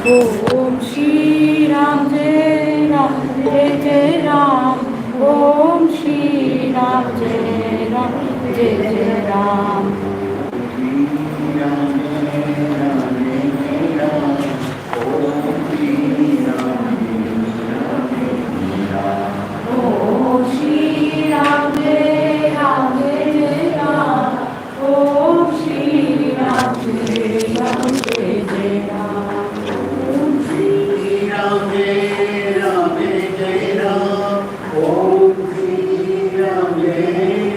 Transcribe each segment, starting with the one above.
ओम श्री राम जय जय राम। ओम श्री राम जय जय राम। ओम श्री राम जय जय राम। ओम श्री राम जय जय राम। श्री राम जय राम जय जय राम। ओम श्री राम जय राम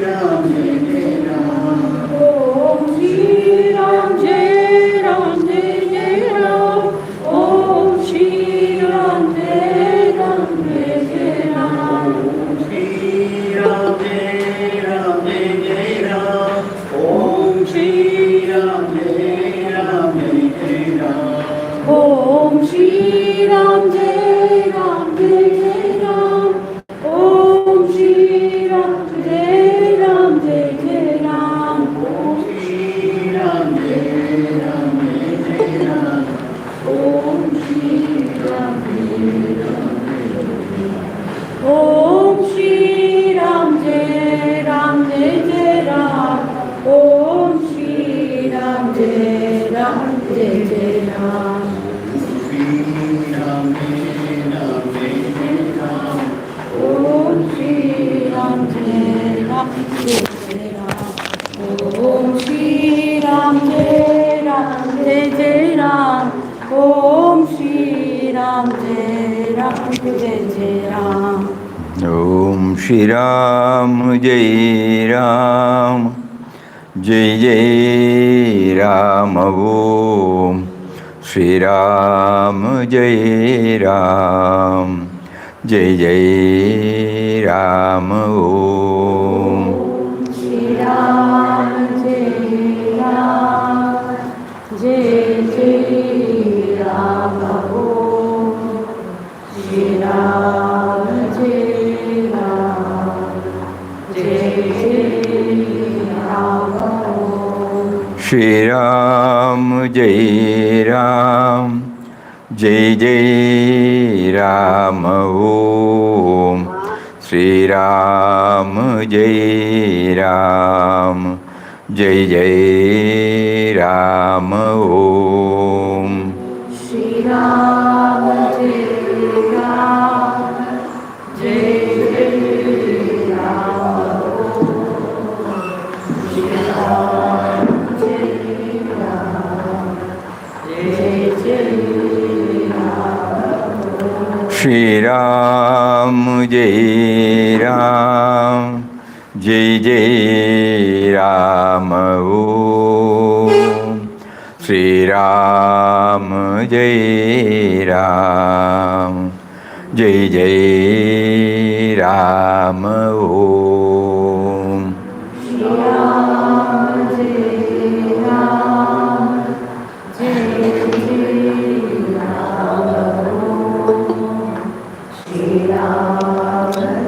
जय जय राम। ओम श्री राम जय राम जय जय राम। ओम श्री राम जय श्री राम जय राम जय जय राम। ओम श्री राम जय राम जय जय राम। ओम श्री राम जय राम जय जय राम। श्री राम जय राम जय जय राम। ओम श्री राम जय राम जय जय राम। ओम श्री राम जय राम जय जय राम। श्री राम जय राम जय जय राम। श्री राम जय राम जय जय राम। ओम श्री राम जय राम जय जय राम।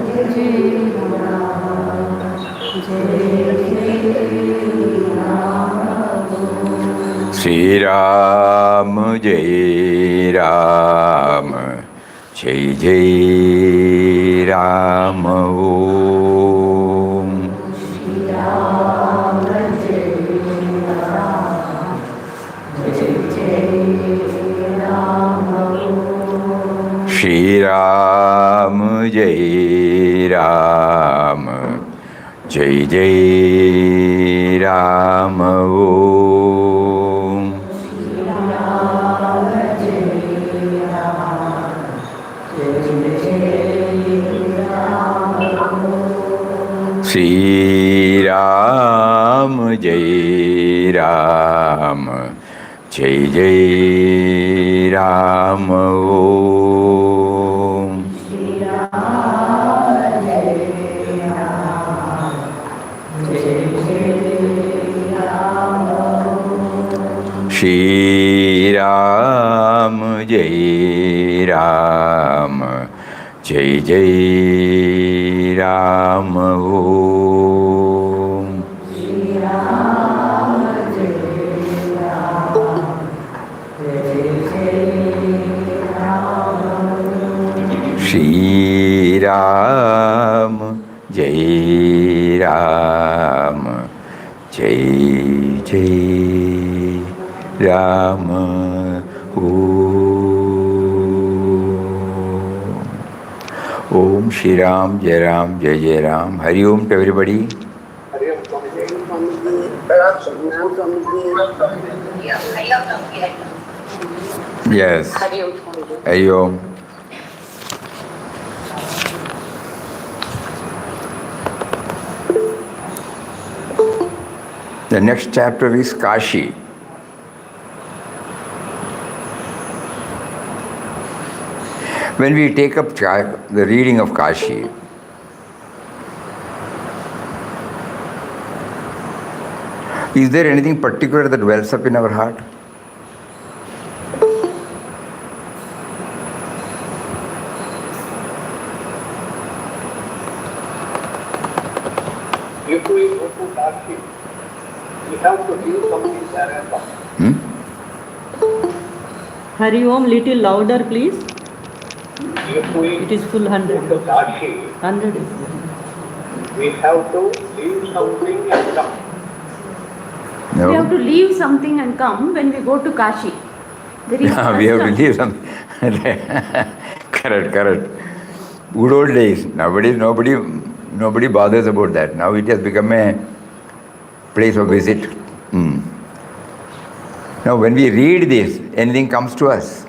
श्री राम जय राम जय जय राम। ओम श्री राम जय राम जय जय राम। श्री राम जय राम जय जय राम। ओम श्री राम जय राम जय जय राम। श्री राम जय राम जय जय राम। ओम श्री राम जय राम जय जय Jai Jai Rama. Om Shri Ram, Jai Ram, Jai Jai Ram. Hari Om to everybody. Hari Om Swamiji. Yes. Hari Om Swamiji. Hari Om. The next chapter is Kashi. When we take up the reading of Kashi, is there anything particular that wells up in our heart? If we go to Kashi, we have to do something there as well. Hari Om, little louder, please. If we It is full 100. go to Kashi, 100 is full. we have to leave something and come. No? We have to leave something and come when we go to Kashi. There is We have to custom. leave some. Correct. Good old days. Nowadays, nobody bothers about that. Now it has become a place of visit. Now, when we read this, anything comes to us.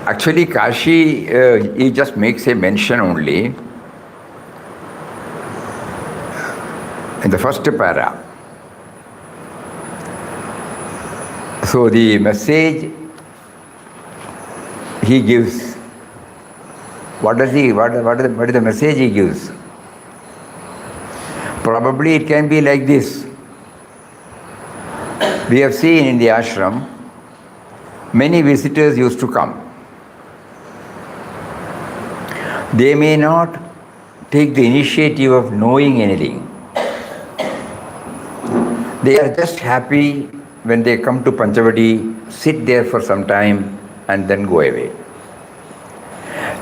Actually, Kashi, he just makes a mention only in the first para. So the message he gives, what is the message he gives? Probably it can be like this. We have seen in the ashram, many visitors used to come. They may not take the initiative of knowing anything. They are just happy when they come to Panchavati, sit there for some time and then go away.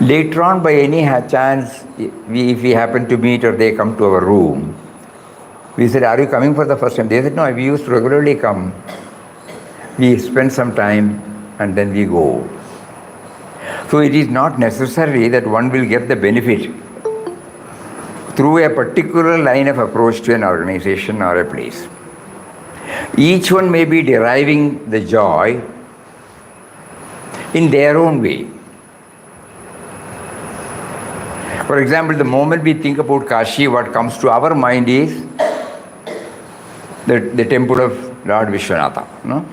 Later on, by any chance, if we happen to meet or they come to our room, we said, "Are you coming for the first time?" They said, "No, we used to regularly come. We spend some time and then we go." So it is not necessary that one will get the benefit through a particular line of approach to an organization or a place. Each one may be deriving the joy in their own way. For example, the moment we think about Kashi, what comes to our mind is the temple of Lord Vishwanatha. No?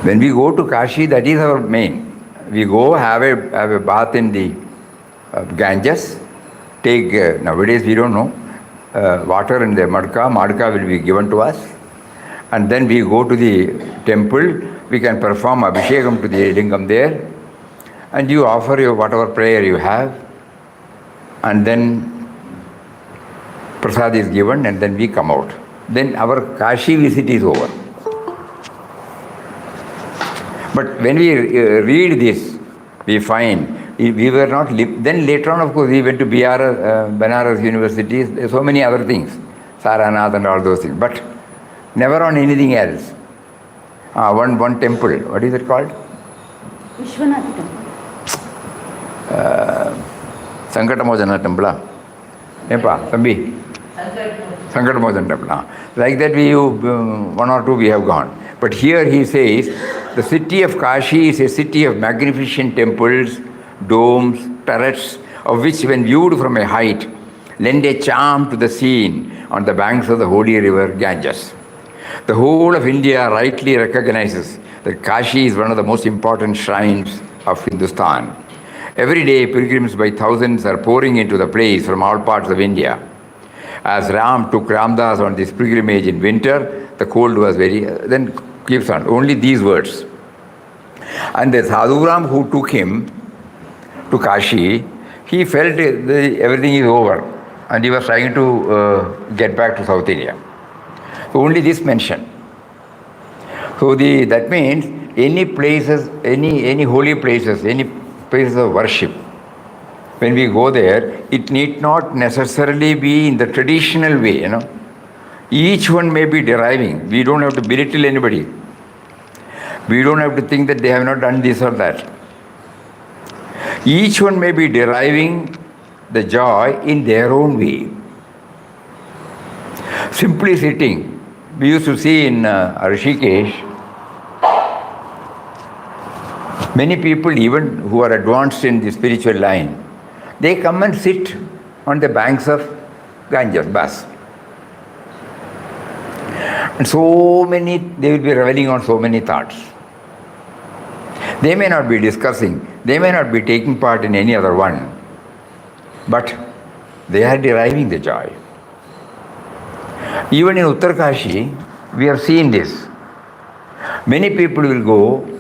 When we go to Kashi, that is our main. We go have a bath in the Ganges, take, nowadays we don't know, water in the Madka will be given to us, and then we go to the temple, we can perform Abhishekam to the Lingam there, and you offer your whatever prayer you have, and then prasad is given, and then we come out. Then our Kashi visit is over. But when we read this, we find we were not, then later on, of course, we went to Banaras University, so many other things, Saranath and all those things, but never on anything else. One temple, what is it called? Vishwanath temple. Sankatamojana temple. Epa, Tambi? Sankatamojana temple. Like that, one or two we have gone. But here he says, the city of Kashi is a city of magnificent temples, domes, turrets, of which when viewed from a height, lend a charm to the scene on the banks of the holy river Ganges. The whole of India rightly recognizes that Kashi is one of the most important shrines of Hindustan. Every day, pilgrims by thousands are pouring into the place from all parts of India. As Ram took Ramdas on this pilgrimage in winter, the cold was very... then keeps on, only these words. And the Sadhuram who took him to Kashi, he felt everything is over and he was trying to get back to South India. So only this mention. So that means any places, any holy places, any places of worship, when we go there, it need not necessarily be in the traditional way, Each one may be deriving. We don't have to belittle anybody. We don't have to think that they have not done this or that. Each one may be deriving the joy in their own way. Simply sitting. We used to see in Rishikesh, many people, even who are advanced in the spiritual line, they come and sit on the banks of Ganges, Bas. And they will be reveling on so many thoughts. They may not be discussing, they may not be taking part in any other one, but they are deriving the joy. Even in Uttarkashi, we have seen this. Many people will go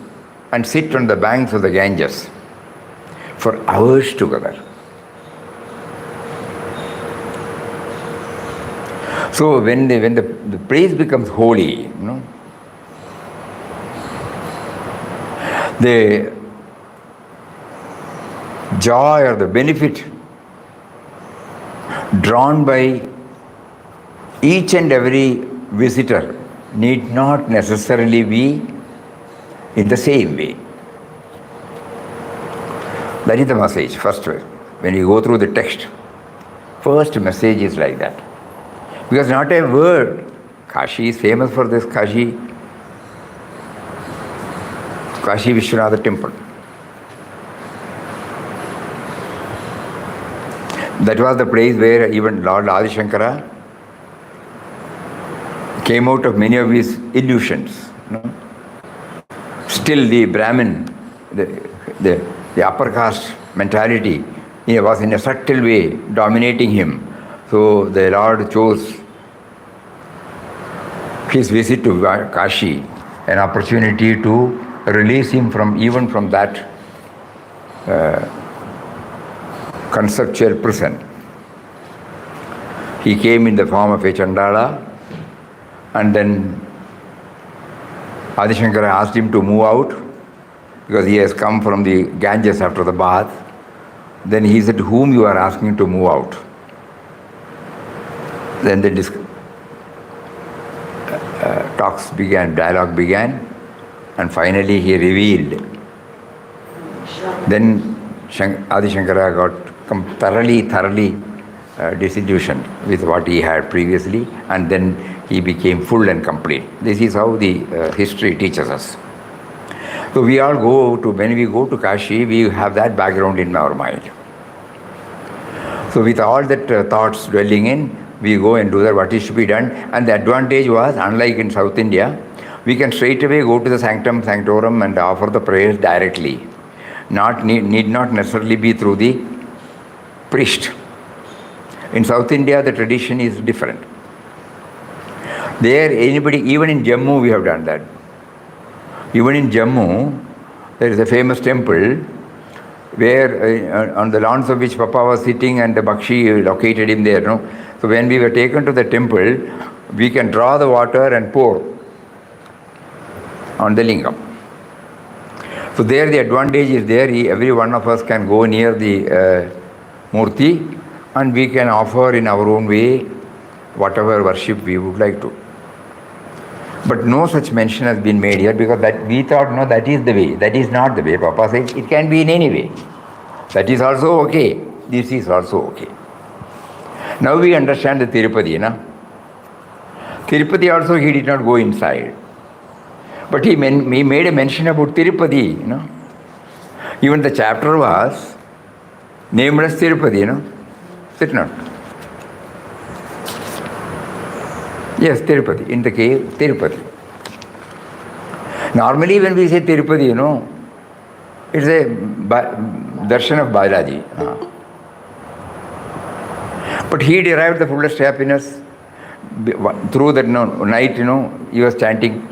and sit on the banks of the Ganges for hours together. So when the place becomes holy, the joy or the benefit drawn by each and every visitor need not necessarily be in the same way. That is the message, first way. When you go through the text, first message is like that. Because not a word, Kashi is famous for this Kashi Vishwanath temple. That was the place where even Lord Adi Shankara came out of many of his illusions. Still the Brahmin, the upper caste mentality was in a subtle way dominating him. So the Lord chose his visit to Kashi, an opportunity to release him even from that conceptual prison. He came in the form of a Chandala, and then Adi Shankara asked him to move out because he has come from the Ganges after the bath. Then he said, "Whom you are asking to move out?" Then the talks began, dialogue began, and finally he revealed. Then Adi Shankara got thoroughly disillusioned with what he had previously, and then he became full and complete. This is how the history teaches us. So when we go to Kashi, we have that background in our mind. So with all that thoughts dwelling in, we go and do that what is to be done. And the advantage was, unlike in South India, we can straight away go to the sanctum sanctorum and offer the prayers directly. Need not necessarily be through the priest. In South India, the tradition is different. There, even in Jammu, we have done that. Even in Jammu, there is a famous temple where on the lawns of which Papa was sitting and the Bakshi located him there. So when we were taken to the temple, we can draw the water and pour on the lingam. So there the advantage is there. Every one of us can go near the Murti and we can offer in our own way whatever worship we would like to. But no such mention has been made here because that we thought, no, that is the way. That is not the way. Papa says it can be in any way. That is also okay. This is also okay. Now we understand the Tirupati, Tirupati also he did not go inside. But he made a mention about Tirupati, Even the chapter was named as Tirupati, Is it not? Yes, Tirupati, in the cave, Tirupati. Normally when we say Tirupati, it's a darshan of Balaji. But he derived the fullest happiness through that night, he was chanting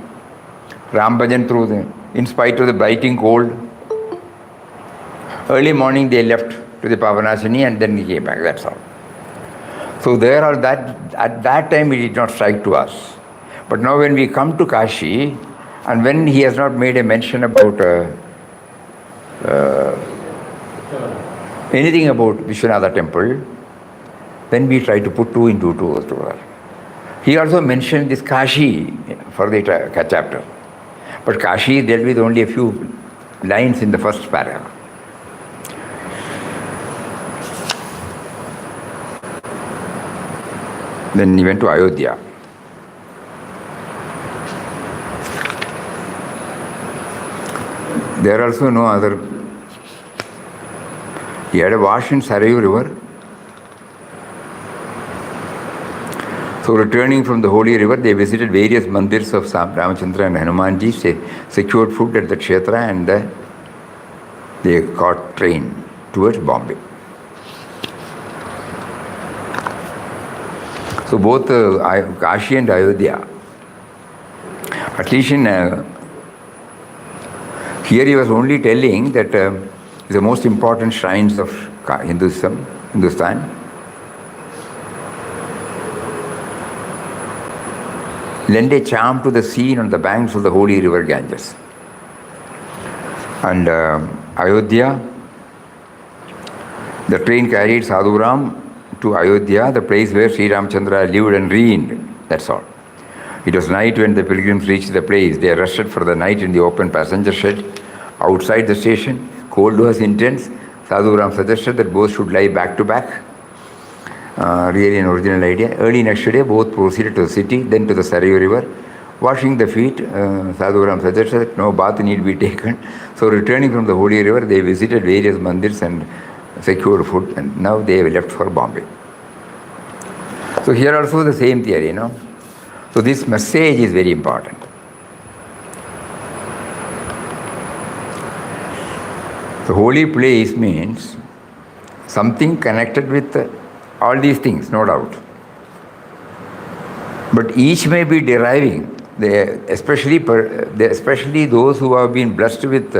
Ram Bhajan through in spite of the biting cold. Early morning they left to the Pavanasini and then he came back, that's all. So there are at that time it did not strike to us. But now when we come to Kashi, and when he has not made a mention about anything about Vishwanatha temple, then we try to put two into two together. He also mentioned this Kashi for the chapter. But Kashi dealt with only a few lines in the first paragraph. Then he went to Ayodhya. There are also no other. He had a wash in Sarayu river. So returning from the holy river, they visited various mandirs of Ramachandra and Hanumanji, secured food at the kshetra, and they caught train towards Bombay. So both Kashi and Ayodhya, at least in here he was only telling that the most important shrines of Hindustan, lend a charm to the scene on the banks of the holy river Ganges. And Ayodhya, the train carried Sadhuram to Ayodhya, the place where Sri Ramachandra lived and reigned. That's all. It was night when the pilgrims reached the place. They rested for the night in the open passenger shed outside the station. Cold was intense. Sadhuram suggested that both should lie back to back. Really an original idea. Early next day, both proceeded to the city, then to the Sarayu river. Washing the feet, Sadhuram suggested that no bath need be taken. So returning from the holy river, they visited various mandirs and secured food, and now they have left for Bombay. So here also the same theory, So this message is very important. The holy place means something connected with all these things, no doubt. But each may be deriving, especially those who have been blessed with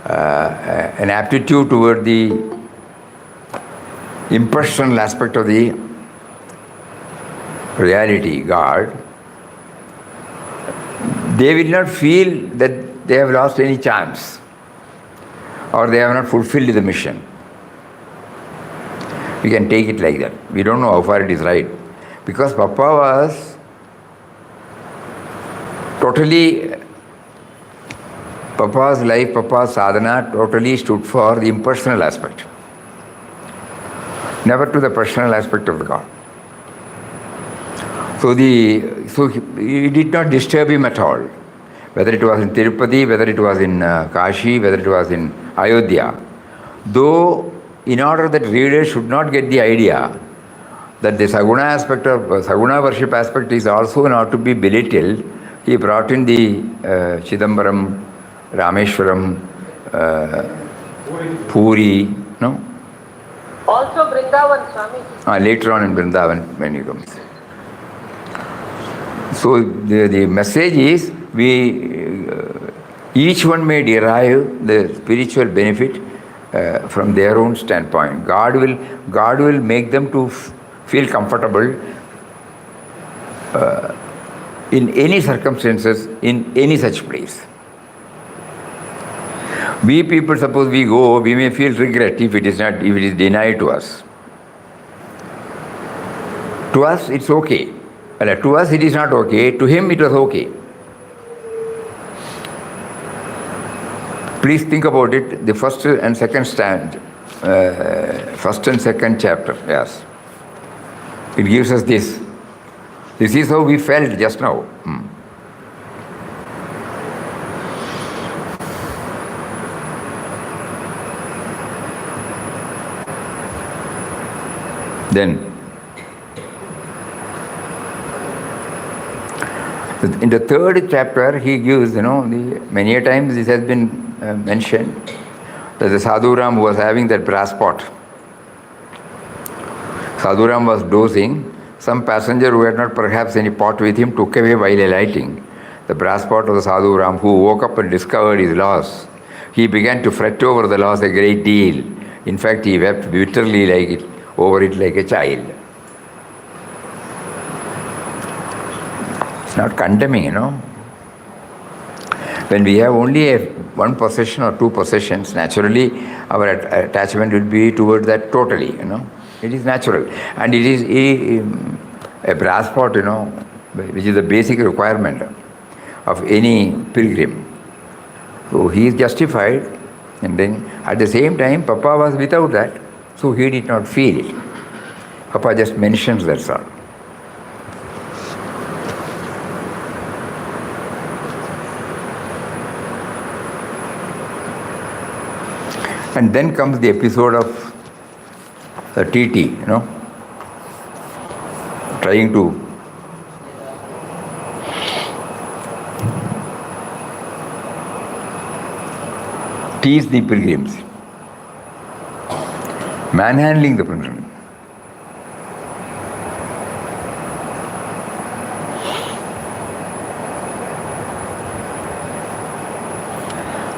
an aptitude toward the impersonal aspect of the reality, God, they will not feel that they have lost any chance or they have not fulfilled the mission. We can take it like that. We don't know how far it is right. Because Papa was totally, Papa's life, Papa's sadhana totally stood for the impersonal aspect. Never to the personal aspect of the God. So it did not disturb him at all. Whether it was in Tirupati, whether it was in Kashi, whether it was in Ayodhya. Though, in order that readers should not get the idea that the Saguna aspect of Saguna worship aspect is also not to be belittled, he brought in the Chidambaram, Rameshwaram, Puri, no? Also Vrindavan, Swami. Later on in Vrindavan when he comes. So the message is each one may derive the spiritual benefit from their own standpoint. God will make them to feel comfortable in any circumstances, in any such place. We people, suppose we go, we may feel regret if it is denied to us. To us, it's okay. To us, it is not okay. To him, it was okay. Please think about it. The first and second chapter. Yes, it gives us this. This is how we felt just now. Then, in the third chapter, he gives, many a times this has been mentioned, that the Sadhuram was having that brass pot. Sadhuram was dozing. Some passenger who had not perhaps any pot with him took away while alighting. the brass pot of the Sadhu Ram, who woke up and discovered his loss. He began to fret over the loss a great deal. In fact, he wept bitterly over it like a child. It's not condemning, When we have only one possession or two possessions, naturally our attachment will be towards that totally, It is natural. And it is a brass pot, which is the basic requirement of any pilgrim. So he is justified, and then at the same time, Papa was without that, so he did not feel it. Papa just mentions that's all. And then comes the episode of the TT, trying to tease the pilgrims, manhandling the pilgrims.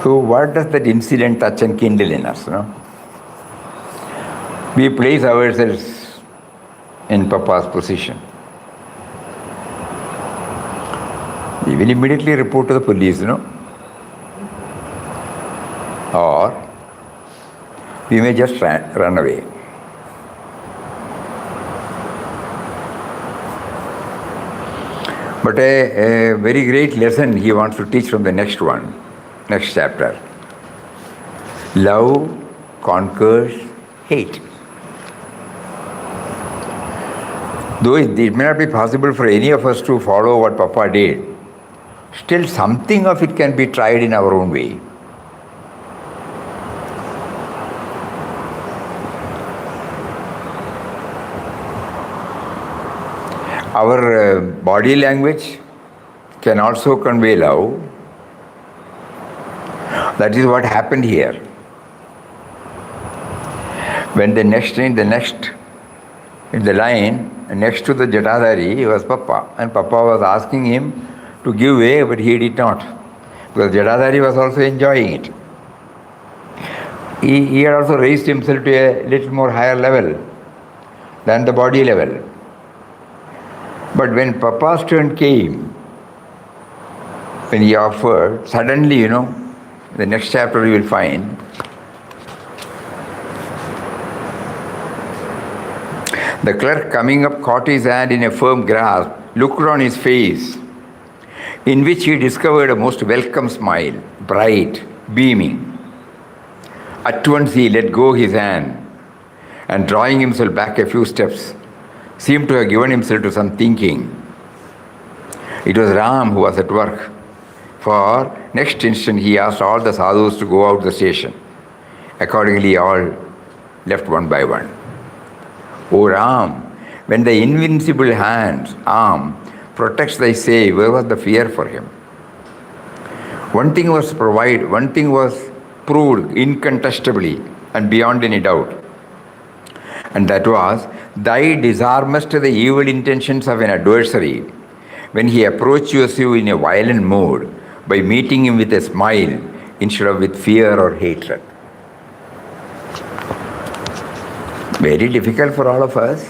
So what does that incident touch and kindle in us? We place ourselves in Papa's position. We will immediately report to the police, or we may just run away. But a very great lesson he wants to teach from the next chapter. Love conquers hate. Though it may not be possible for any of us to follow what Papa did, still something of it can be tried in our own way. Our body language can also convey love. That is what happened here. When in the line, next to the Jatadhari was Papa, and Papa was asking him to give way, but he did not, because Jatadhari was also enjoying it. He had also raised himself to a little more higher level than the body level. But when Papa's turn came, when he offered, suddenly, the next chapter you will find, the clerk coming up caught his hand in a firm grasp, looked on his face, in which he discovered a most welcome smile, bright, beaming. At once he let go his hand, and drawing himself back a few steps, seemed to have given himself to some thinking. It was Ram who was at work, for next instant he asked all the sadhus to go out the station. Accordingly, all left one by one. O Ram, when the invincible arm protects thy save, where was the fear for him? One thing was proved incontestably and beyond any doubt, and that was, thou disarmest the evil intentions of an adversary when he approaches you in a violent mood by meeting him with a smile instead of with fear or hatred. Very difficult for all of us.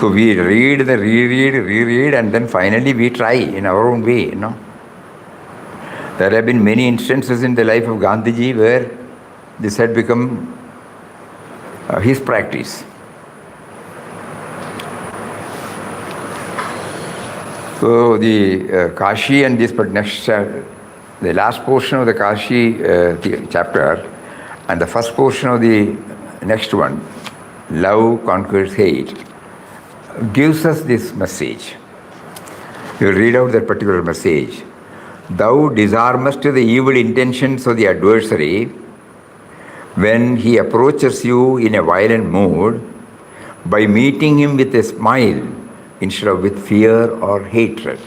So we read, reread, and then finally we try in our own way, There have been many instances in the life of Gandhiji where this had become his practice. So the Kashi and the last portion of the Kashi chapter and the first portion of the next one, Love Conquers Hate, gives us this message. You read out that particular message. Thou disarmest the evil intentions of the adversary when he approaches you in a violent mood by meeting him with a smile instead of with fear or hatred.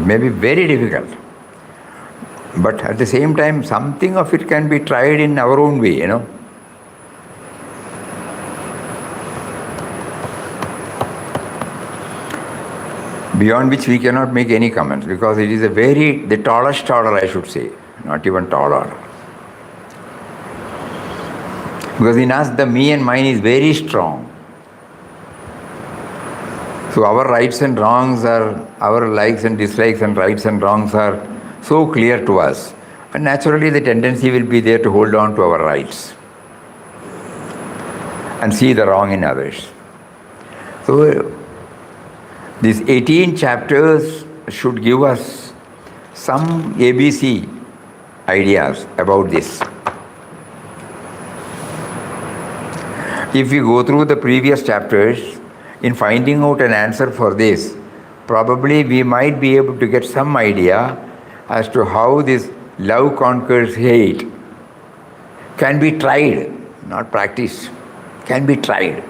may be very difficult. But at the same time, something of it can be tried in our own way, you know. Beyond which we cannot make any comments, because it is the tallest order, I should say, not even taller. Because in us, the me and mine is very strong. So our rights and wrongs are, our likes and dislikes and rights and wrongs are so clear to us. And naturally the tendency will be there to hold on to our rights and see the wrong in others. So these 18 chapters should give us some ABC ideas about this. If we go through the previous chapters, in finding out an answer for this, probably we might be able to get some idea as to how this love conquers hate can be tried, not practiced, can be tried.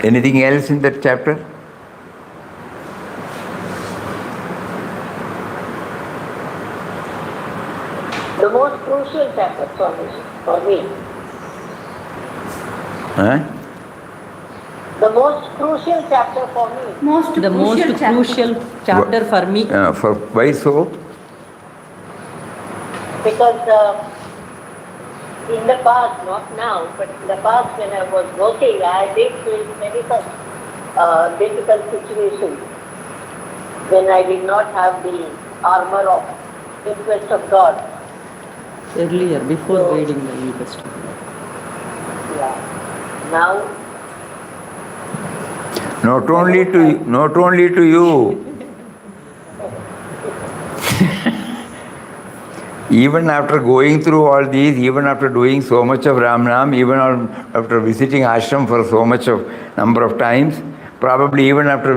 Anything else in that chapter? The most crucial chapter for me. Huh? The most crucial chapter for me. The most crucial chapter for me. Why so? Because in the past, not now, but in the past when I was working, I did face many such difficult situations when I did not have the armor of interest of God. Earlier, before reading the New Testament. Yeah. Now, Not only to you. Even after going through all these, even after doing so much of Ram Nam, even after visiting ashram for so much of number of times, probably even after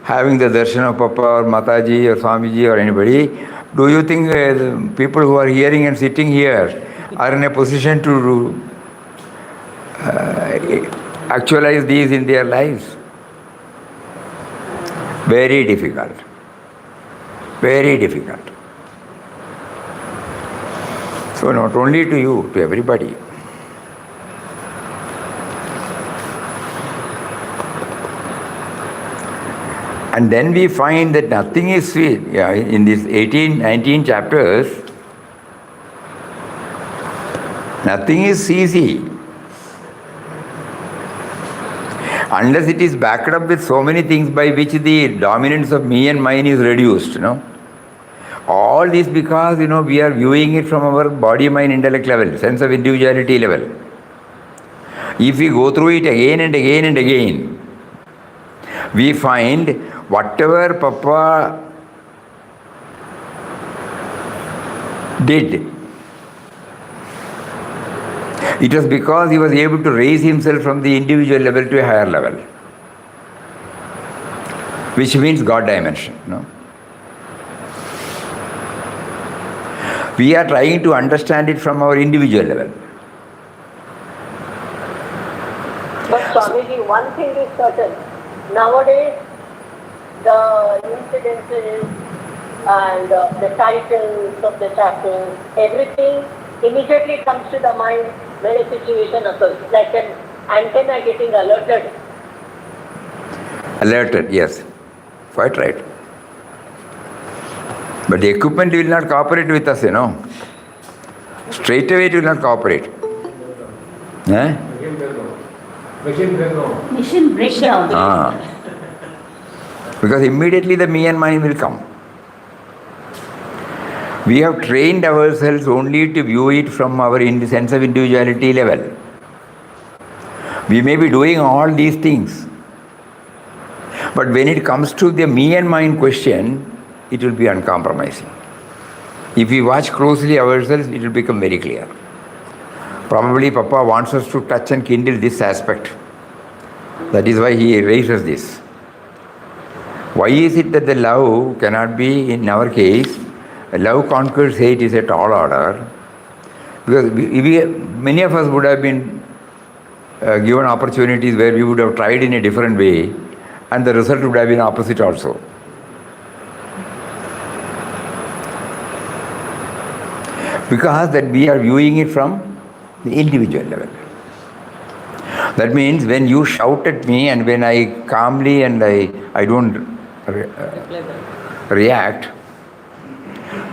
having the darshan of Papa or Mataji or Swamiji or anybody, do you think the people who are hearing and sitting here are in a position to actualize these in their lives? Very difficult. Very difficult. So not only to you, to everybody. And then we find that nothing is sweet. Yeah, in these 18, 19 chapters, nothing is easy. Unless it is backed up with so many things by which the dominance of me and mine is reduced, you know. All this because, you know, we are viewing it from our body, mind, intellect level, sense of individuality level. If we go through it again and again and again, we find whatever Papa did, it was because he was able to raise himself from the individual level to a higher level, which means God dimension, no? We are trying to understand it from our individual level. but Swamiji, one thing is certain. Nowadays, the incidences and the titles of the chapters, everything immediately comes to the mind when a situation occurs. Like an antenna getting alerted. Alerted, yes. Quite right. But the equipment will not cooperate with us, you know. Straight away it will not cooperate. Eh? Mission breakdown. Because immediately the me and mine will come. We have trained ourselves only to view it from our sense of individuality level. We may be doing all these things, but when it comes to the me and mine question, it will be uncompromising. If we watch closely ourselves, it will become very clear. Probably Papa wants us to touch and kindle this aspect. That is why he raises this. Why is it that the love cannot be, in our case, love conquers hate is a tall order? Because many of us would have been given opportunities where we would have tried in a different way, and the result would have been opposite also. Because that we are viewing it from the individual level. That means when you shout at me and when I calmly and I don't react,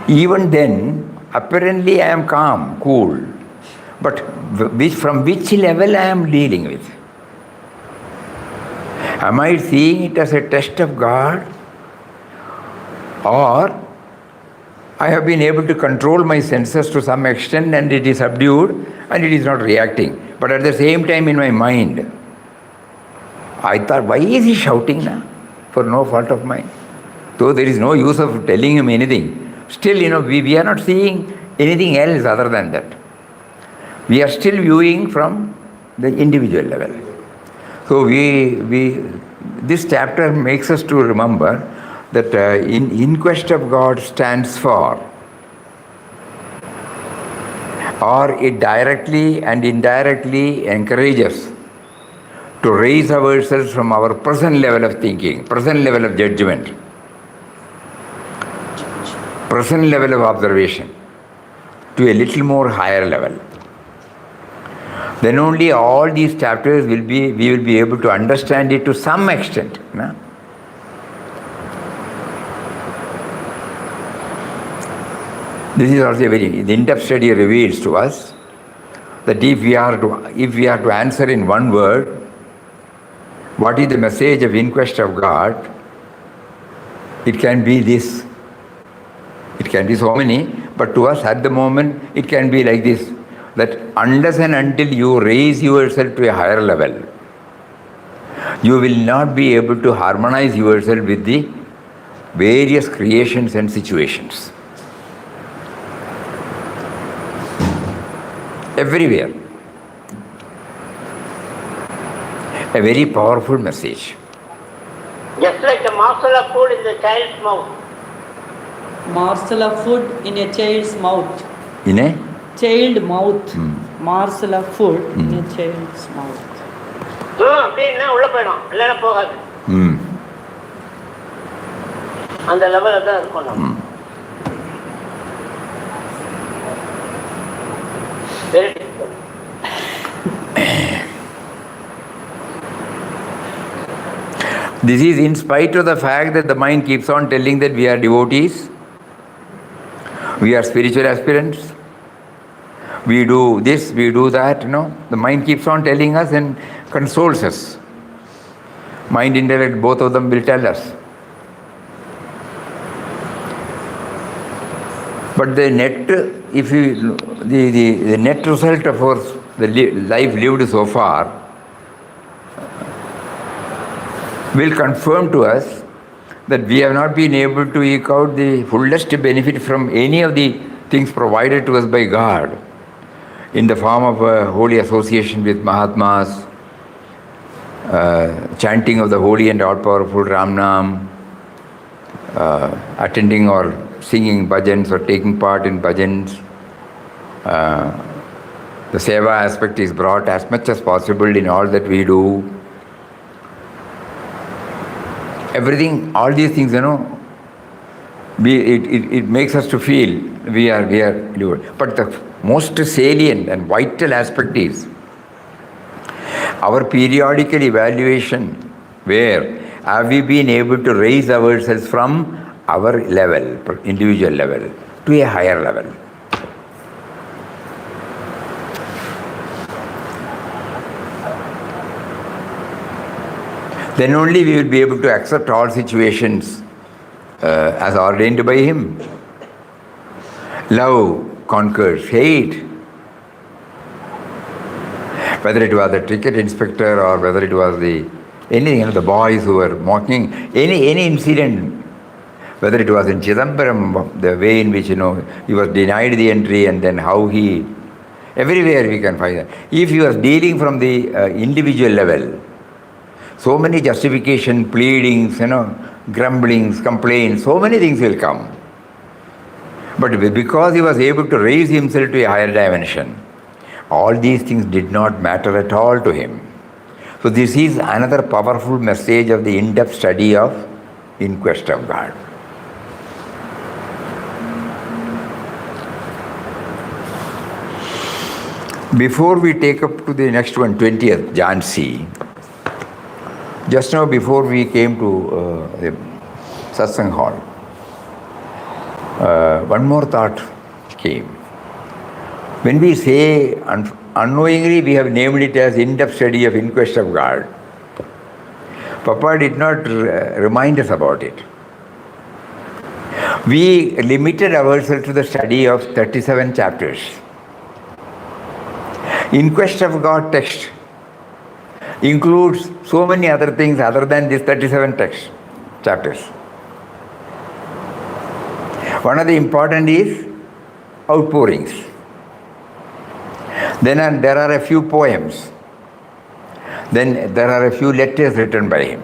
even then apparently I am calm, cool. But from which level I am dealing with? Am I seeing it as a test of God? Or I have been able to control my senses to some extent and it is subdued and it is not reacting. But at the same time in my mind, I thought, why is he shouting now? For no fault of mine. Though there is no use of telling him anything. Still, we are not seeing anything else other than that. We are still viewing from the individual level. So this chapter makes us to remember that in quest of God stands for, or it directly and indirectly encourages to raise ourselves from our present level of thinking, present level of judgment, present level of observation, to a little more higher level. Then only all these chapters we will be able to understand it to some extent. No? This is also the in-depth study reveals to us that if we are to answer in one word, what is the message of inquest of God, it can be this. It can be so many, but to us at the moment, it can be like this, that unless and until you raise yourself to a higher level, you will not be able to harmonize yourself with the various creations and situations. Everywhere. A very powerful message. Just like the morsel of food in the child's mouth. Morsel of food in a child's mouth. In a? Child mouth. Morsel of food in a child's mouth. அப்படின்னா உள்ள போயிடும், இல்லைன்னா போகாது. அந்த லெவலில் தான் இருக்கும் நம்ம. Very difficult. This is in spite of the fact that the mind keeps on telling that we are devotees, we are spiritual aspirants, we do this, we do that, the mind keeps on telling us and consoles us. Mind, intellect, both of them will tell us. But the net, the net result of the life lived so far will confirm to us that we have not been able to eke out the fullest benefit from any of the things provided to us by God in the form of a holy association with Mahatmas, chanting of the holy and all-powerful Ram Nam, attending or singing bhajans or taking part in bhajans. The seva aspect is brought as much as possible in all that we do. Everything, all these things, it makes us to feel we are delivered. But the most salient and vital aspect is our periodical evaluation, where have we been able to raise ourselves from our level, individual level, to a higher level. Then only we will be able to accept all situations as ordained by Him. Love conquers hate. whether it was the ticket inspector or whether it was the anything, the boys who were mocking, any incident, whether it was in Chidambaram, the way in which, he was denied the entry and then how he, everywhere we can find that. If he was dealing from the individual level, so many justification, pleadings, grumblings, complaints, so many things will come. But because he was able to raise himself to a higher dimension, all these things did not matter at all to him. So this is another powerful message of the in-depth study of In Quest of God. Before we take up to the next one, 20th, Jhansi, just now before we came to the Satsang hall, one more thought came. When we say unknowingly, we have named it as in-depth study of In Quest of God. Papa did not remind us about it. We limited ourselves to the study of 37 chapters. In Quest of God text includes so many other things other than these 37 chapters. One of the important is outpourings. Then there are a few poems. Then there are a few letters written by him.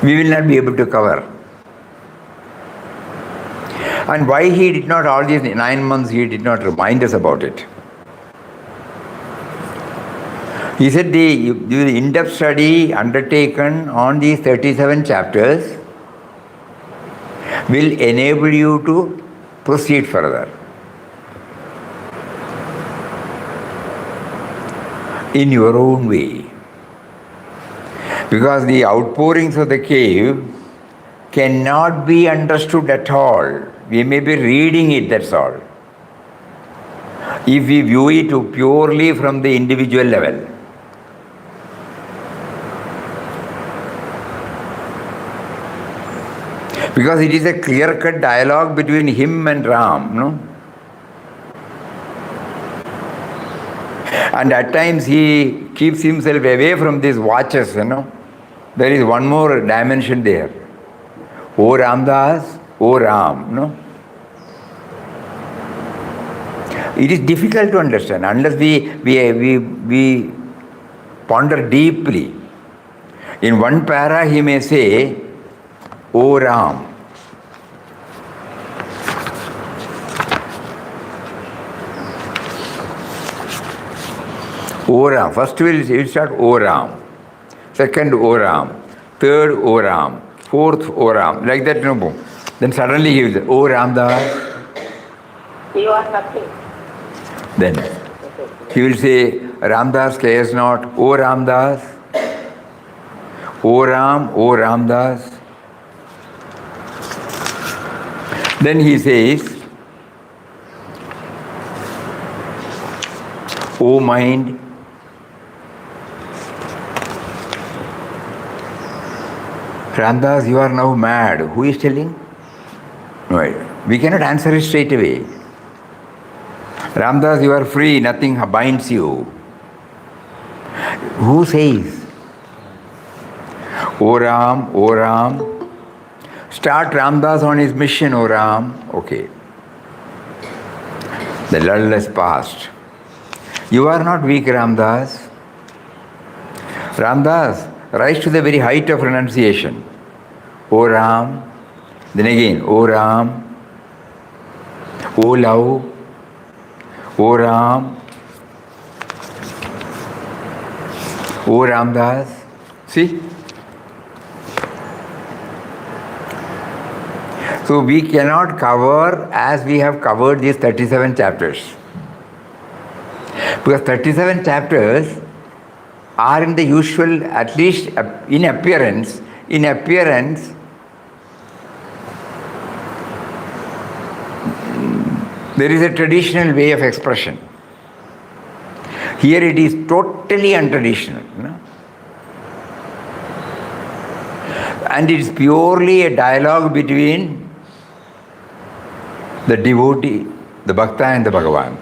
We will not be able to cover. And why he did not, all these 9 months, he did not remind us about it. He said the in-depth study undertaken on these 37 chapters will enable you to proceed further in your own way. Because the outpourings of the cave cannot be understood at all. We may be reading it, that's all. If we view it purely from the individual level. Because it is a clear-cut dialogue between him and Ram, no? And at times he keeps himself away from these watches, There is one more dimension there. O Ramdas, O Ram, It is difficult to understand unless we ponder deeply. In one para he may say, O Ram. O Ram. First we'll start O Ram. Second O Ram. Third O Ram. Fourth O Ram. Like that, boom. Then suddenly he will say, O Ramdas. You are nothing. Then he will say, Ramdas cares not. O Ramdas. O Ram, O Ramdas. Then he says, O mind, Ramdas, you are now mad. Who is telling? No, we cannot answer it straight away. Ramdas, you are free, nothing binds you. Who says? O Ram, O Ram. Start Ramdas on his mission, O Ram. Okay. The lull has passed. You are not weak, Ramdas. Ramdas, rise to the very height of renunciation. O Ram. Then again, O Ram. O love. O Ram. O Ramdas. See? So we cannot cover as we have covered these 37 chapters. Because 37 chapters are in the usual, at least in appearance, there is a traditional way of expression. Here it is totally untraditional. And it is purely a dialogue between the devotee, the Bhakta and the Bhagavan.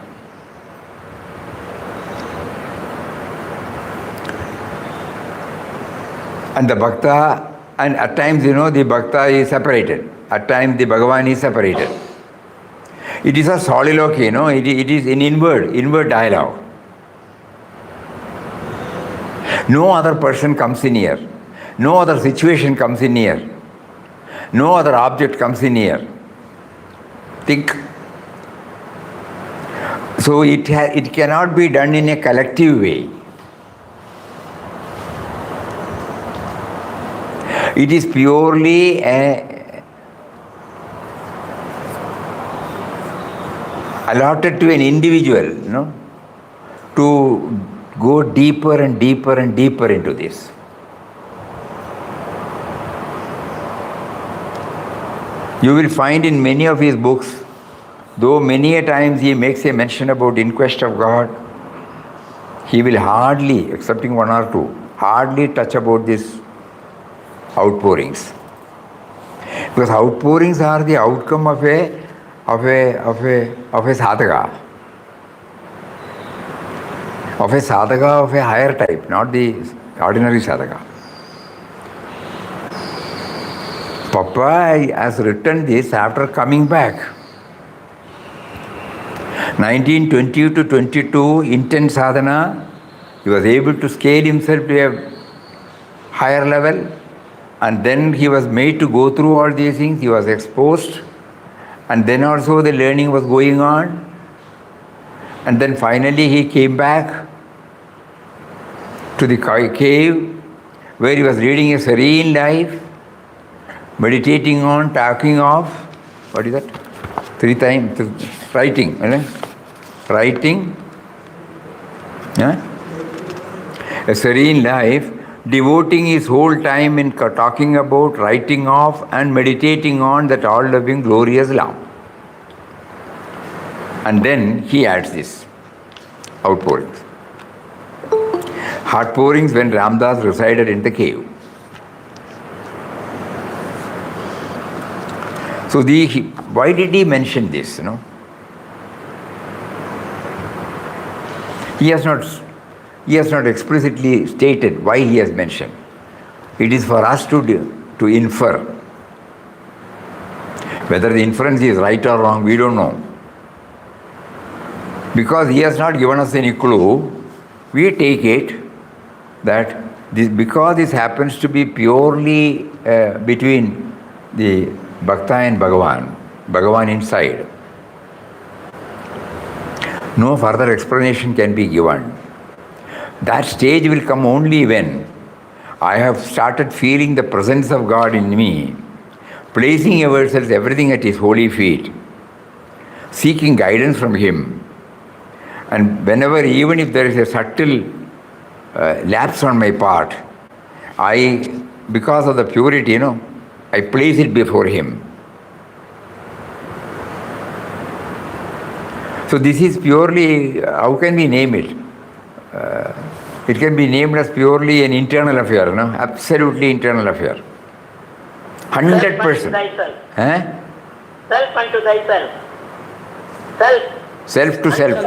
And the Bhakta, and at times, the Bhakta is separated. At times, the Bhagavan is separated. It is a soliloquy, it is in inward dialogue. No other person comes in here. No other situation comes in here. No other object comes in here. Think. So it cannot be done in a collective way. It is purely allotted to an individual, to go deeper and deeper and deeper into this. You will find in many of his books, though many a times he makes a mention about in quest of God, he will hardly, excepting one or two, hardly touch about this outpourings. Because outpourings are the outcome of a sadhaka. Of a sadhaka of a higher type, not the ordinary sadhaka. Papa has written this after coming back. 1920 to 22, intense sadhana. He was able to scale himself to a higher level, and then he was made to go through all these things. He was exposed, and then also the learning was going on, and then finally he came back to the cave where he was leading a serene life, meditating on, talking of, what is that? 3 times, writing, writing, a serene life, devoting his whole time in talking about, writing of, and meditating on that all-loving, glorious love. And then he adds this, outpourings. Outpourings when Ramdas resided in the cave. So why did he mention this? He has not explicitly stated why he has mentioned. It is for us to infer. Whether the inference is right or wrong, we don't know. Because he has not given us any clue, we take it that because this happens to be purely between the Bhakta and Bhagavan inside, no further explanation can be given. That stage will come only when I have started feeling the presence of God in me, placing ourselves everything at His holy feet, seeking guidance from Him. And whenever, even if there is a subtle lapse on my part, because of the purity, I place it before Him. So this is purely, how can we name it? It can be named as purely an internal affair, absolutely internal affair. 100%. Self unto thyself. Eh? Self unto thyself. Self to self.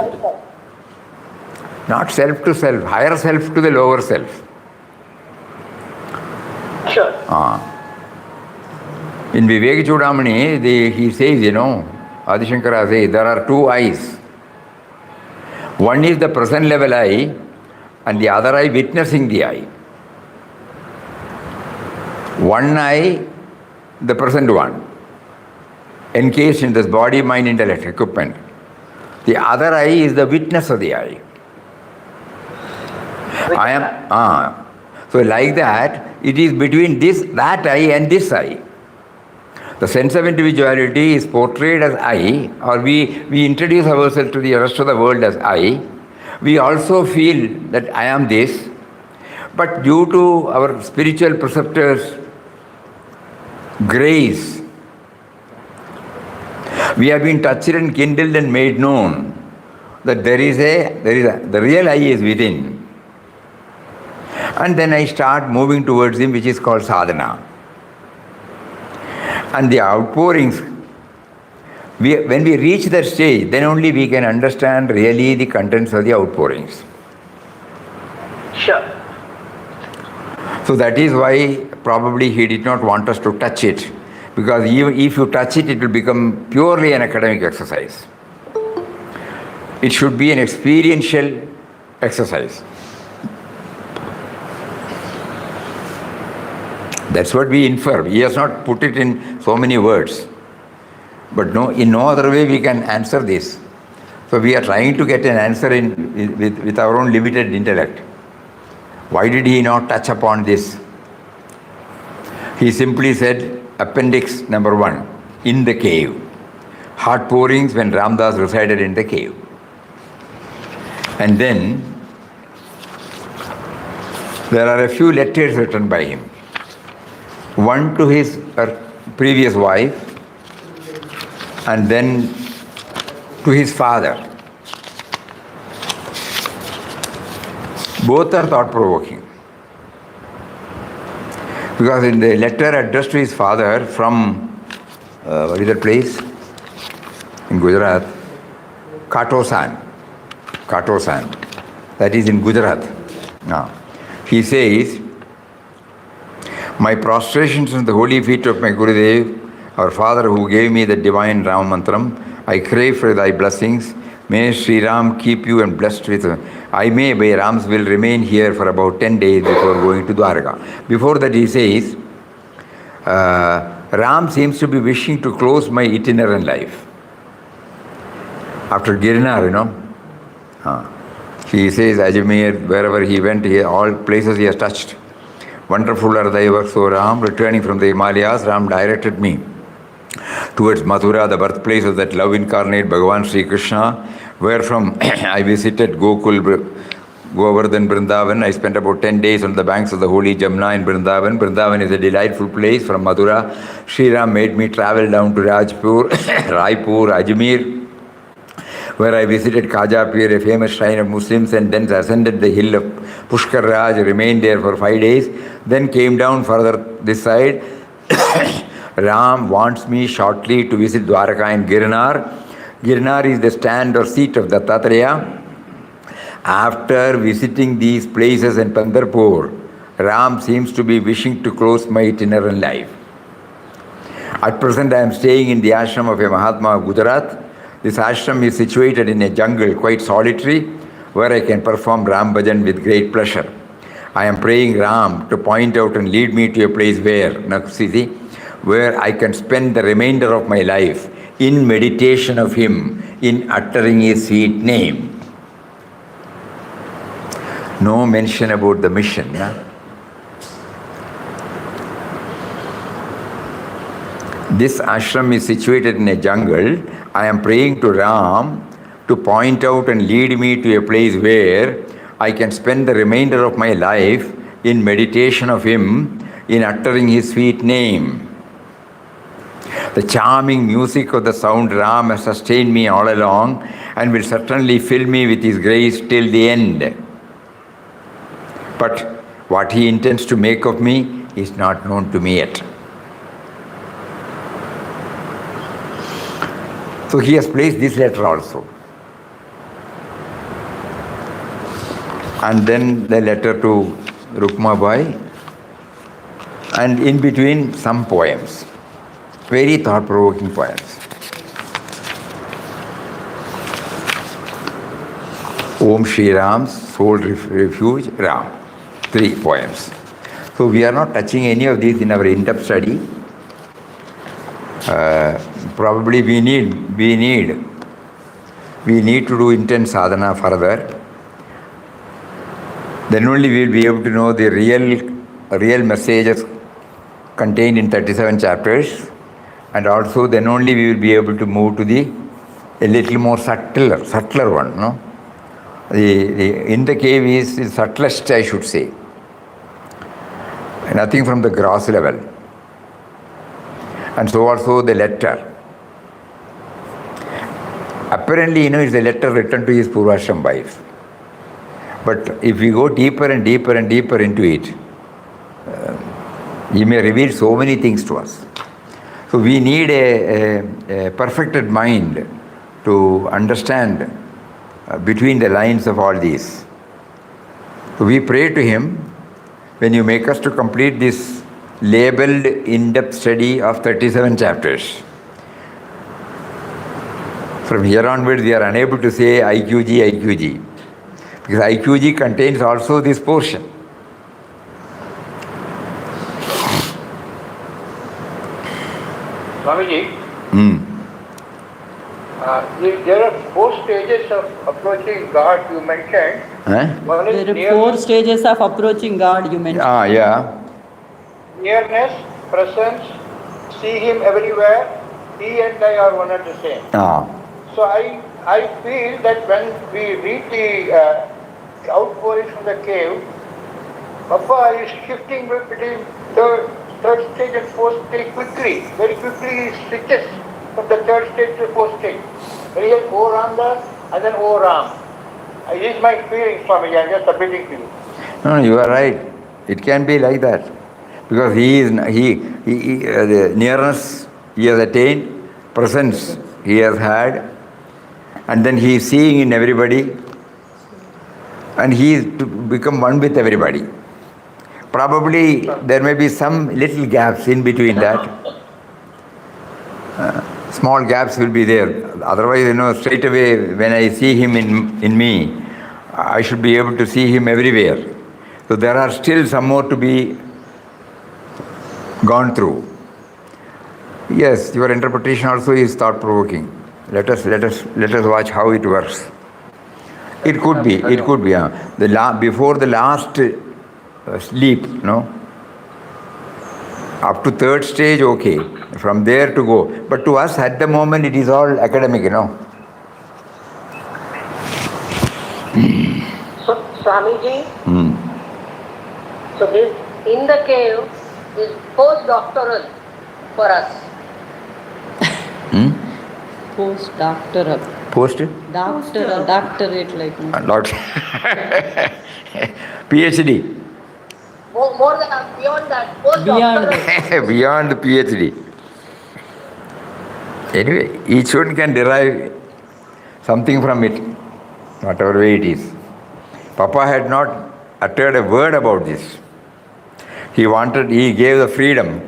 Not self to self, higher self to the lower self. Sure. In Vivek Chudamani, he says, Adi Shankara says, there are 2 eyes. One is the present level eye, and the other eye witnessing the eye. One eye, the present one, encased in this body, mind, intellect, equipment. The other eye is the witness of the eye. So like that, it is between that eye and this eye. The sense of individuality is portrayed as I, or we introduce ourselves to the rest of the world as I. We also feel that I am this, but due to our spiritual preceptors' grace, we have been touched and kindled and made known that the real I is within. And then I start moving towards Him, which is called sadhana. And the outpourings, when we reach that stage, then only we can understand really the contents of the outpourings. Sure. So that is why probably he did not want us to touch it, because even if you touch it, it will become purely an academic exercise. It should be an experiential exercise. That's what we infer. He has not put it in so many words. But in no other way we can answer this. So we are trying to get an answer with our own limited intellect. Why did he not touch upon this? He simply said, appendix number 1, in the cave. Hot pourings when Ramdas resided in the cave. And then there are a few letters written by him. One to his previous wife, and then to his father. Both are thought-provoking. Because in the letter addressed to his father from, what is that place? In Gujarat, Katosan. That is in Gujarat. Now, he says, my prostrations on the holy feet of my Gurudev, our father who gave me the divine Ram Mantram, I crave for thy blessings. May Sri Ram keep you and blessed with. I may, by Ram's will, remain here for about 10 days before going to Dwarka. Before that he says, Ram seems to be wishing to close my itinerant life. After Girinar, he says, Ajmer, wherever he went, all places he has touched. Wonderful are thy works, O Ram. Returning from the Himalayas, Ram directed me towards Mathura, the birthplace of that love incarnate Bhagavan Sri Krishna, where from I visited Gokul, Govardhan, Vrindavan. I spent about 10 days on the banks of the holy Jamna in Vrindavan. Vrindavan is a delightful place. From Mathura, Sri Ram made me travel down to Rajpur, Raipur, Ajmer, where I visited Kajapir, a famous shrine of Muslims, and then ascended the hill of Pushkar Raj, remained there for 5 days, then came down further this side. Ram wants me shortly to visit Dwaraka and Girinar. Girinar is the stand or seat of Dattatreya. After visiting these places in Pandharpur, Ram seems to be wishing to close my itinerant life. At present I am staying in the ashram of a Mahatma of Gujarat. This ashram is situated in a jungle, quite solitary, where I can perform Ram Bhajan with great pleasure. I am praying Ram to point out and lead me to a place where I can spend the remainder of my life in meditation of him, in uttering his sweet name. No mention about the mission. This ashram is situated in a jungle. I am praying to Ram to point out and lead me to a place where I can spend the remainder of my life in meditation of him, in uttering his sweet name. The charming music of the sound Ram has sustained me all along and will certainly fill me with his grace till the end. But what he intends to make of me is not known to me yet. So he has placed this letter also. And then the letter to Rukma Bai, and in between some poems, very thought-provoking poems. Om Shri Ram's Soul Refuge, Ram. 3 poems. So we are not touching any of these in our in-depth study. Probably we need to do intense sadhana further. Then only we will be able to know the real messages contained in 37 chapters, and also then only we will be able to move to a little more subtler one. No? The in the cave is the subtlest, I should say. Nothing from the gross level. And so also the letter. Apparently, it's a letter written to his Purvashram wife. But if we go deeper and deeper and deeper into it, he may reveal so many things to us. So we need a perfected mind to understand between the lines of all these. So we pray to him when you make us to complete this labeled in-depth study of 37 chapters. From here onwards, we are unable to say IQG, IQG. Because IQG contains also this portion. Swamiji, there are 4 stages of approaching God you mentioned. One is There are 4 stages of approaching God you mentioned. Yeah. nearness, presence, see Him everywhere. He and I are one and the same. So I feel that when we read the outpouring from the cave, Papa is shifting between third stage and fourth stage quickly. Very quickly he switches from the third stage to the fourth stage. When he has O Ramdas and then O Ram. This is my feeling, Swami. I am just submitting to you. No, you are right. It can be like that. Because the nearness he has attained, presence he has had, and then he is seeing in everybody, and he is to become one with everybody. Probably there may be some little gaps in between that. Small gaps will be there. Otherwise, straight away when I see him in me, I should be able to see him everywhere. So there are still some more to be gone through. Yes, your interpretation also is thought-provoking. Let us watch how it works. It could be. Yeah. Before the last sleep, up to third stage, okay. From there to go. But to us at the moment it is all academic, So, Swamiji, so this in the cave is postdoctoral for us. Postdoctoral. Doctorate like. PhD. More than beyond that, postdoctoral. Beyond the PhD. Anyway, each one can derive something from it, whatever way it is. Papa had not uttered a word about this. He gave the freedom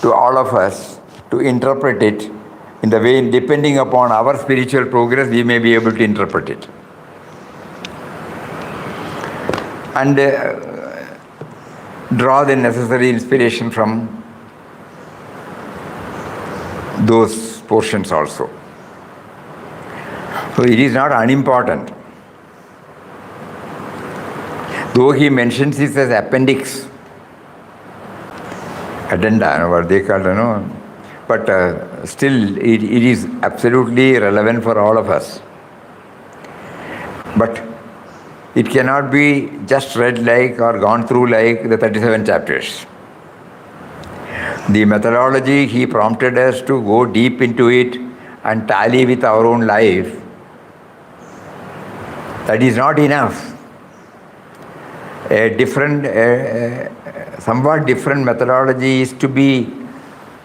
to all of us to interpret it in the way, depending upon our spiritual progress, we may be able to interpret it. And draw the necessary inspiration from those portions also. So it is not unimportant. Though he mentions this as appendix, addenda, what they call it, but still it is absolutely relevant for all of us. But it cannot be just read like or gone through like the 37 chapters. The methodology he prompted us to go deep into it and tally with our own life, that is not enough. A somewhat different methodology is to be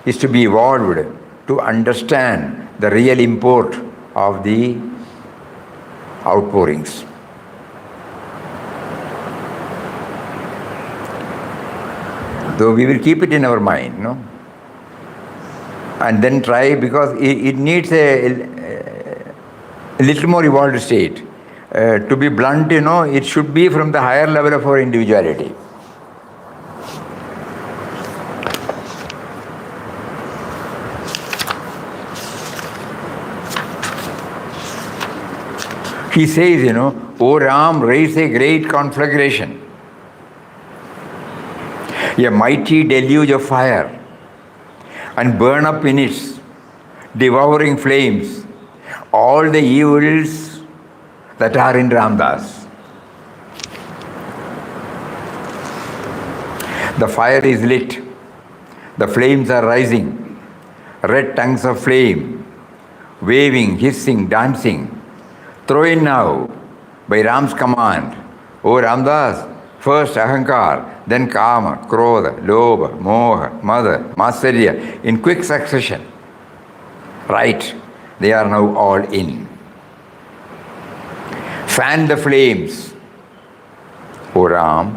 evolved to understand the real import of the outpourings. So we will keep it in our mind, and then try, because it needs a little more evolved state. To be blunt, it should be from the higher level of our individuality. He says, O Ram, raise a great conflagration, a mighty deluge of fire, and burn up in its devouring flames all the evils that are in Ramdas. The fire is lit, the flames are rising, red tongues of flame, waving, hissing, dancing. Throw in now, by Ram's command, O Ramdas, first Ahankar, then Kama, Krodha, Lobha, Moha, Mada, Matsarya, in quick succession. Right, they are now all in. Fan the flames, O Ram,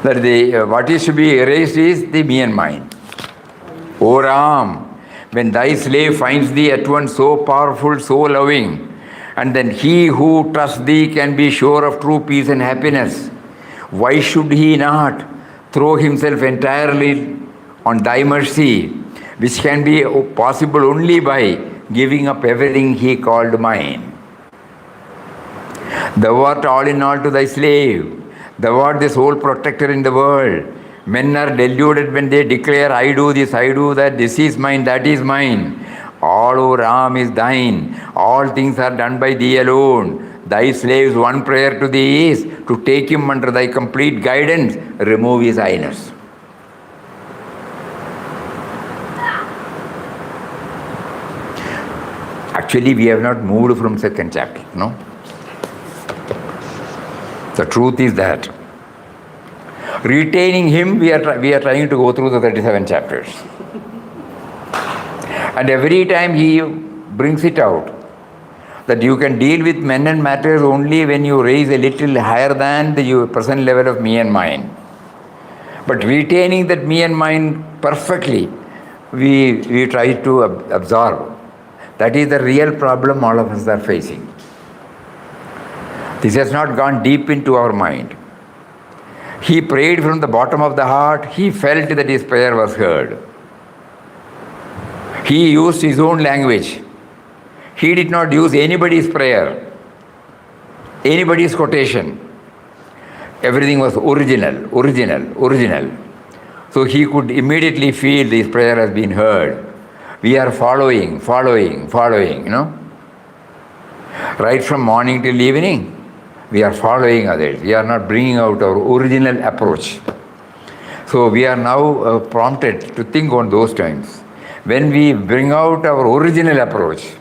That what is to be erased is the me and mine. O Ram, when thy slave finds thee at once so powerful, so loving, and then he who trusts thee can be sure of true peace and happiness, why should he not throw himself entirely on thy mercy, which can be possible only by giving up everything he called mine? Thou art all in all to thy slave. Thou art the sole protector in the world. Men are deluded when they declare, I do this, I do that, this is mine, that is mine. All, O Ram, is thine. All things are done by thee alone. Thy slave's one prayer to thee is to take him under thy complete guidance, remove his highness. Actually, we have not moved from second chapter, no? The truth is that retaining him, we are trying to go through the 37 chapters. And every time he brings it out, that you can deal with men and matters only when you raise a little higher than the present level of me and mine. But retaining that me and mine perfectly, we try to absorb. That is the real problem all of us are facing. This has not gone deep into our mind. He prayed from the bottom of the heart. He felt that his prayer was heard. He used his own language. He did not use anybody's prayer, anybody's quotation. Everything was original. So he could immediately feel this prayer has been heard. We are following, you know. Right from morning till evening, we are following others. We are not bringing out our original approach. So we are now prompted to think on those times. When we bring out our original approach,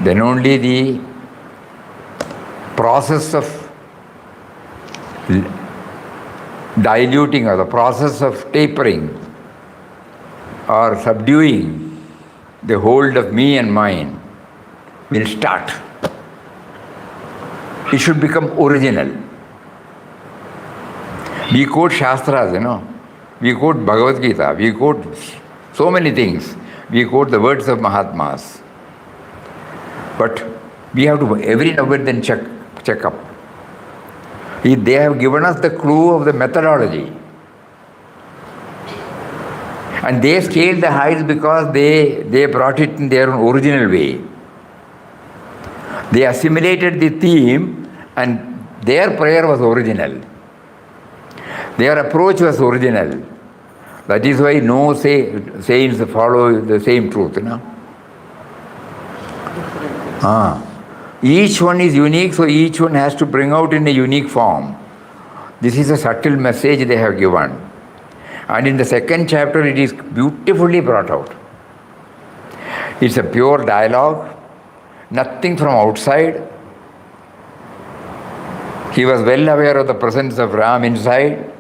then only the process of diluting or the process of tapering or subduing the hold of me and mine will start. It should become original. We quote Shastras, you know. We quote Bhagavad Gita. We quote so many things. We quote the words of Mahatmas. But we have to every now and then check up. They have given us the clue of the methodology. And they scaled the heights because they brought it in their own original way. They assimilated the theme and their prayer was original. Their approach was original. That is why no saints follow the same truth. You know? Each one is unique, so each one has to bring out in a unique form. This is a subtle message they have given. And in the second chapter, it is beautifully brought out. It's a pure dialogue, nothing from outside. He was well aware of the presence of Ram inside.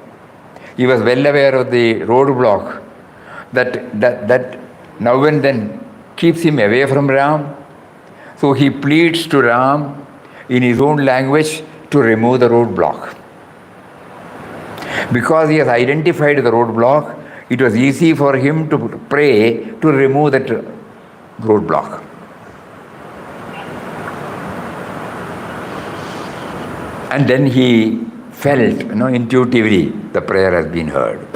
He was well aware of the roadblock that now and then keeps him away from Ram. So he pleads to Ram in his own language to remove the roadblock. Because he has identified the roadblock, it was easy for him to pray to remove that roadblock. And then he felt, intuitively, the prayer has been heard.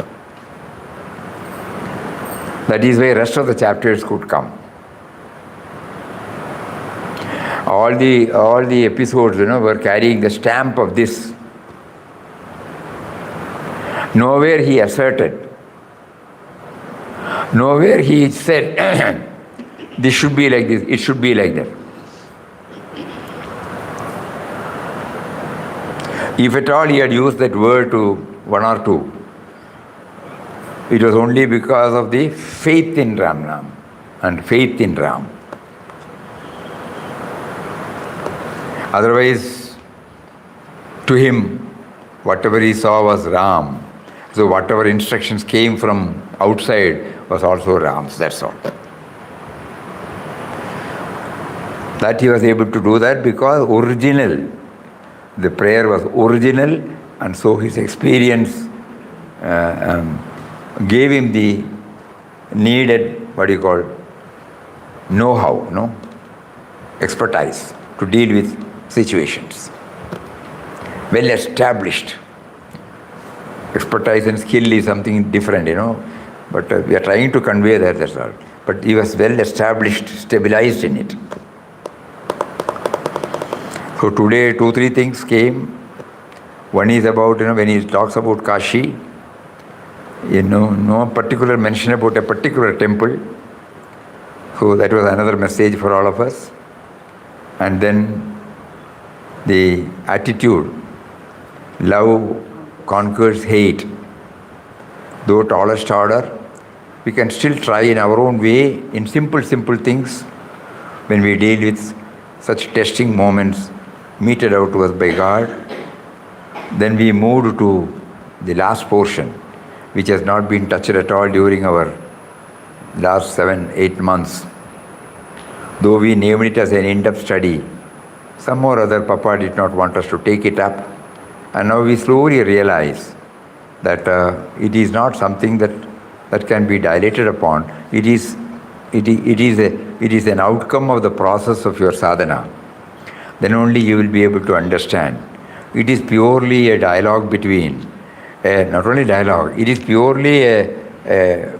That is why rest of the chapters could come. All the episodes, were carrying the stamp of this. Nowhere he asserted. Nowhere he said, this should be like this, it should be like that. If at all he had used that word to one or two, it was only because of the faith in Ram and faith in Ram. Otherwise, to him, whatever he saw was Ram. So whatever instructions came from outside was also Ram's, that's all. That he was able to do that because the prayer was original And so his experience gave him the needed, know-how, expertise to deal with situations. Well established. Expertise and skill is something different, but we are trying to convey that, that's all. But he was well established, stabilized in it. So today 2-3 things came. One is about, when he talks about Kashi, no particular mention about a particular temple. So that was another message for all of us. And then the attitude, love conquers hate. Though tallest order, we can still try in our own way, in simple things, when we deal with such testing moments meted out to us by God. Then we moved to the last portion, which has not been touched at all during our last 7-8 months. Though we named it as an in-depth study, some or other Papa did not want us to take it up. And now we slowly realize that it is not something that can be dilated upon. It is an outcome of the process of your sadhana. Then only you will be able to understand. It is purely a dialogue between, not only dialogue, it is purely a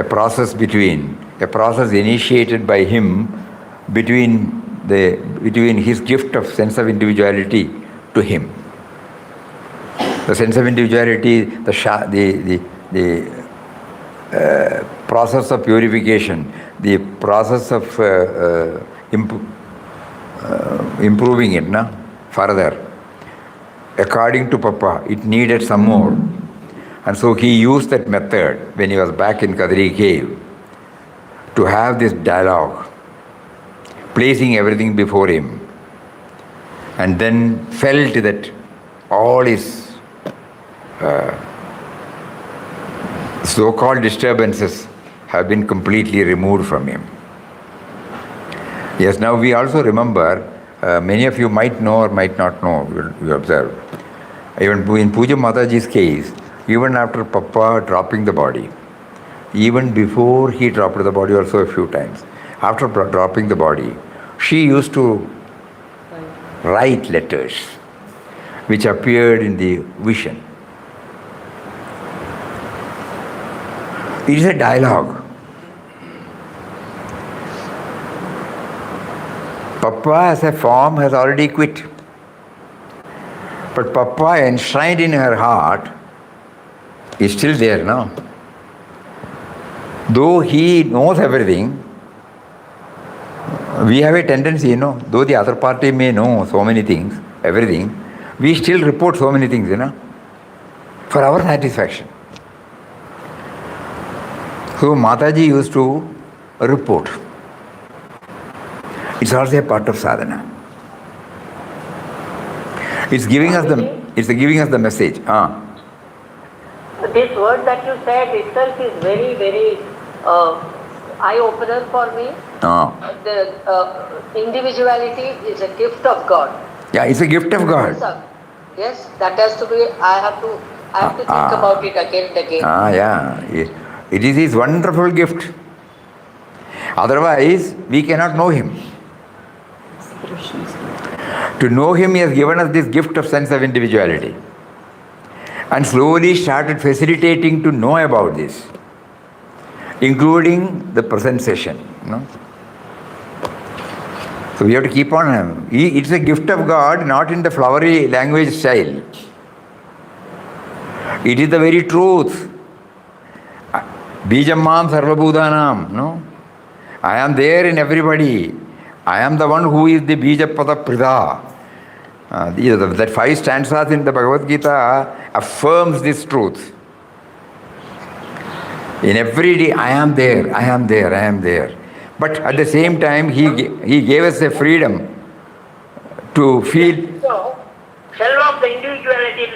process initiated by him between his gift of sense of individuality to him. The sense of individuality, the process of purification, the process of improving it further. According to Papa, it needed some more. And so he used that method when he was back in Kadri cave to have this dialogue, placing everything before him, and then felt that all his so-called disturbances have been completely removed from him. Yes, now we also remember, many of you might know or might not know, you observe. Even in Puja Mataji's case, even after Papa dropping the body, even before he dropped the body also a few times, after dropping the body, she used to write letters which appeared in the vision. It is a dialogue. Papa as a form has already quit. But Papa enshrined in her heart is still there now. Though he knows everything, we have a tendency, though the other party may know so many things, everything, we still report so many things, for our satisfaction. So Mataji used to report. It's also a part of sadhana. It's giving us the message. This word that you said itself is very, very eye-opener for me. The individuality is a gift of God. Yeah, it's a gift of God. Yes, that has to be, I have to think about it again and again. Yeah. It is his wonderful gift. Otherwise, we cannot know him. To know him, he has given us this gift of sense of individuality. And slowly started facilitating to know about this, including the present session. So we have to keep on. It's a gift of God, not in the flowery language style. It is the very truth. Bijamam sarvabhudanam. I am there in everybody. I am the one who is the Bijapada Prida. That 5 stanzas in the Bhagavad Gita affirms this truth. In every day, I am there, I am there, I am there. But at the same time, he gave us a freedom to feel. So, shell of the individuality.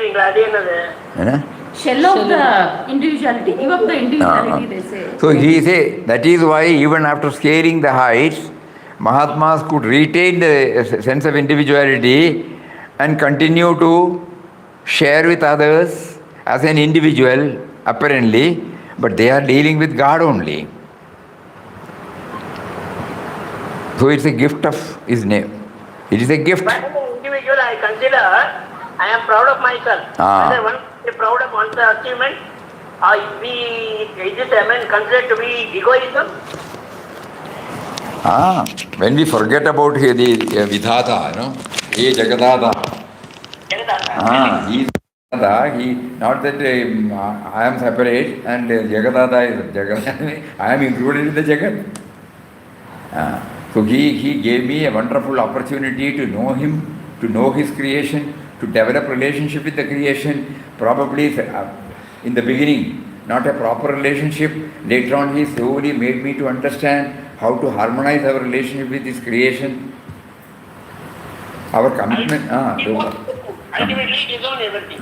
Shell of the individuality, give up the individuality, they say. So he say that is why even after scaling the heights, Mahatmas could retain the sense of individuality and continue to share with others as an individual, apparently, but they are dealing with God only. So it's a gift of His name. It is a gift. But as an individual, I consider I am proud of myself. Whether one is proud of one's achievement, or is this considered to be egoism? When we forget about the Vidhata, He Jagadada. He is Jagadada. Not that I am separate and Jagadada is Jagadada. I am included in the Jagat. So he gave me a wonderful opportunity to know Him, to know His creation, to develop relationship with the creation. Probably in the beginning, not a proper relationship. Later on, He slowly made me to understand how to harmonize our relationship with His creation. Our commitment. Ultimately, His own everything.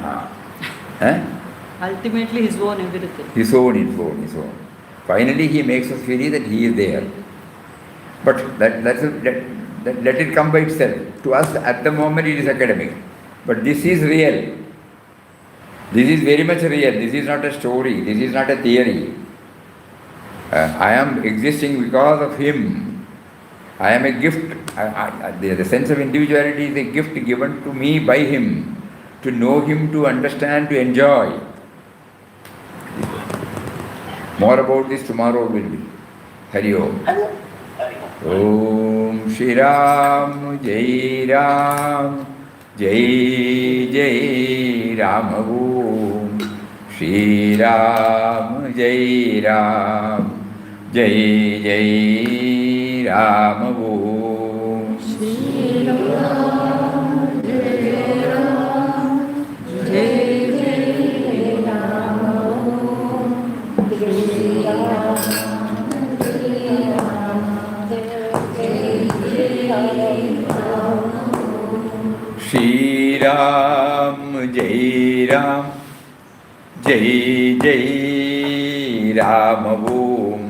Ultimately, His own everything. His own. Finally, He makes us feel that He is there. But let it come by itself. To us, at the moment, it is academic. But this is real. This is very much real. This is not a story. This is not a theory. I am existing because of Him. I am a gift. The sense of individuality is a gift given to me by Him. To know Him, to understand, to enjoy. More about this tomorrow will be. Hari Om. Om Shri Ram Jai Ram Jai Jai Ram Om Shri Ram Jai Ram Jai Jai Ram Om Shri Ram Jai Ram Jai Jai Ram Om Shri Ram Shri Ram Jai Ram Jai Jai Ram Om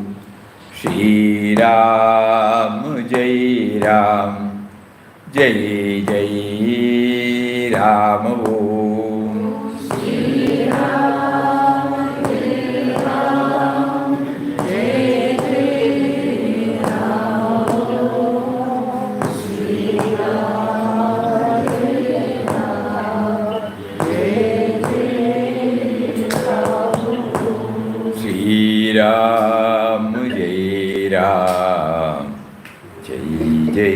Shri Ram Jai Ram Jai Jai Ram Om Shri Ram Jai Ram Jai Jai Ram Om Shri Ram Shri Ram Jai Ram Jai Jai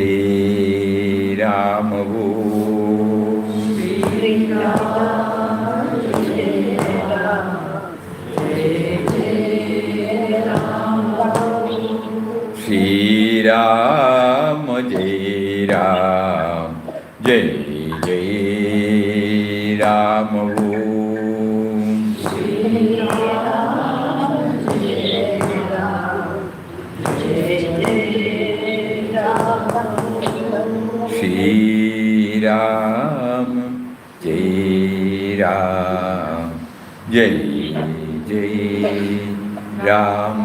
Ram Om Shri Ram Jai Ram Jai Jai Ram Shri Ram Jai Ram Jai Jai Ram Shri Ram Jai Ram Jai Jai Ram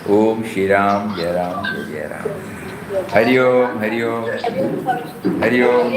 Om Shri Ram Jai Ram Jai Ram. Hari Om, Hari Om, Hari Om.